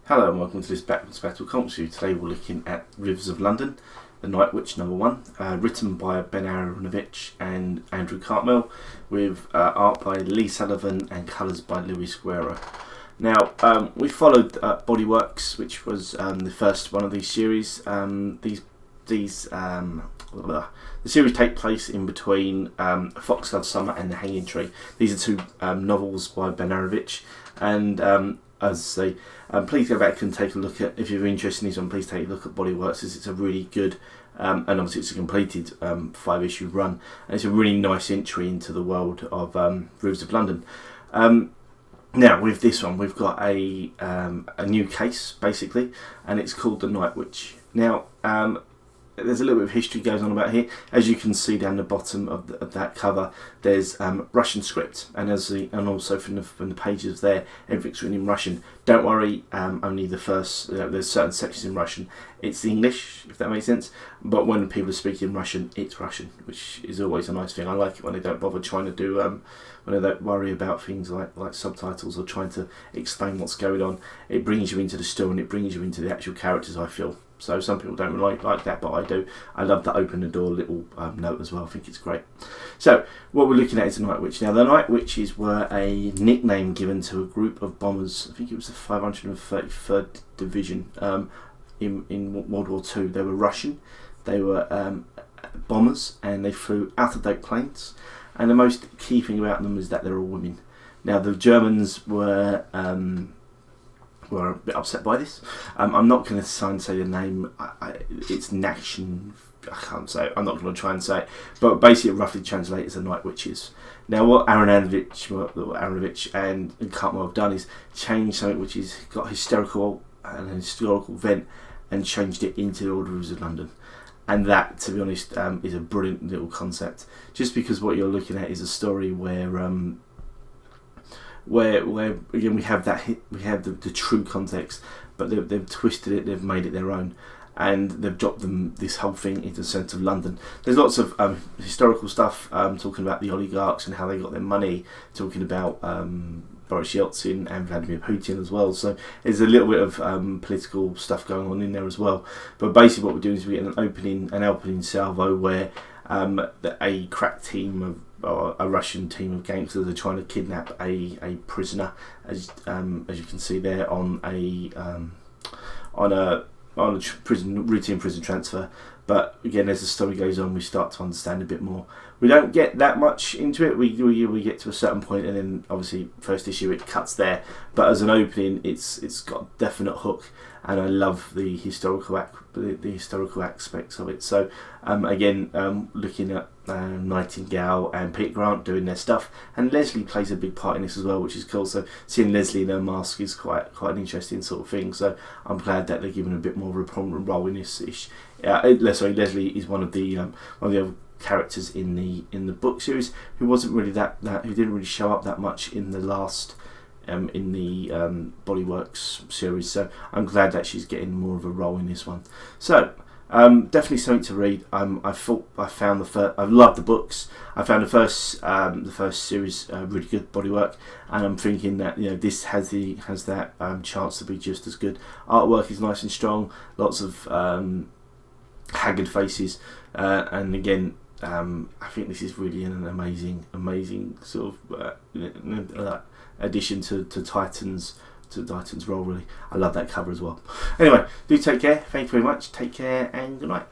Hello and welcome to this Backwards Battle commentary. Today we're looking at Rivers of London, The Night Witch #1, written by Ben Aaronovich and Andrew Cartmel, with art by Lee Sullivan and colours by Guerrero. Now, we followed Bodyworks, which was the first one of these series. The series take place in between Fox Loves Summer and The Hanging Tree. These are two novels by Ben Aaronovich, and as I say, please go back and take a look at, if you're interested in this one, please take a look at Bodyworks, as it's a really good, and obviously it's a completed 5-issue run, and it's a really nice entry into the world of Rivers of London. Now, with this one, we've got a new case, basically, and it's called The Night Witch. Now, there's a little bit of history goes on about here. As you can see down the bottom of that cover, there's Russian script, and also from the pages there, everything's written in Russian. Don't worry, only the first. There's certain sections in Russian. It's English, if that makes sense. But when people are speaking Russian, it's Russian, which is always a nice thing. I like it when they don't bother trying to do, when they don't worry about things like subtitles or trying to explain what's going on. It brings you into the story and it brings you into the actual characters, I feel. So some people don't really like that, but I do. I love that open the door little note as well. I think it's great. So what we're looking at is the Night Witch. Now, the Night Witches were a nickname given to a group of bombers. I think it was the 533rd Division in World War II. They were Russian. They were bombers, and they flew out-of-date planes. And the most key thing about them is that they're all women. Now, the Germans were a bit upset by this. I'm not going to try and say the name. It's Nation. I can't say it. I'm not going to try and say it. But basically, it roughly translates as the Night Witches. Now, what Aaronovich and Cartmel have done is change something which has got historical vent and changed it into the Rivers of London. And that, to be honest, is a brilliant little concept. Just because what you're looking at is a story where again we have the true context, but they've twisted it, they've made it their own, and they've dropped this whole thing into the centre of London. There's lots of historical stuff talking about the oligarchs and how they got their money, talking about Boris Yeltsin and Vladimir Putin as well. So there's a little bit of political stuff going on in there as well. But basically what we're doing is we're getting an opening salvo where a crack team of a Russian team of gangsters are trying to kidnap a prisoner, as you can see there on a routine prison transfer. But again, as the story goes on, we start to understand a bit more. We don't get that much into it. We get to a certain point, and then obviously first issue it cuts there. But as an opening, it's got a definite hook, and I love the historical aspects of it. So again, looking at Nightingale and Pete Grant doing their stuff, and Leslie plays a big part in this as well, which is cool. So seeing Leslie in her mask is quite an interesting sort of thing. So I'm glad that they're giving a bit more of a prominent role in this ish. Leslie is one of the other characters in the book series who wasn't really who didn't really show up that much in the last in the Bodyworks series. So I'm glad that she's getting more of a role in this one. So definitely something to read. I loved the books. I found the first series really good, Bodywork, and I'm thinking that this has that chance to be just as good. Artwork is nice and strong. Lots of haggard faces, and again, I think this is really an amazing sort of addition to Titan's role. Really, I love that cover as well. Anyway, do take care. Thank you very much. Take care and good night.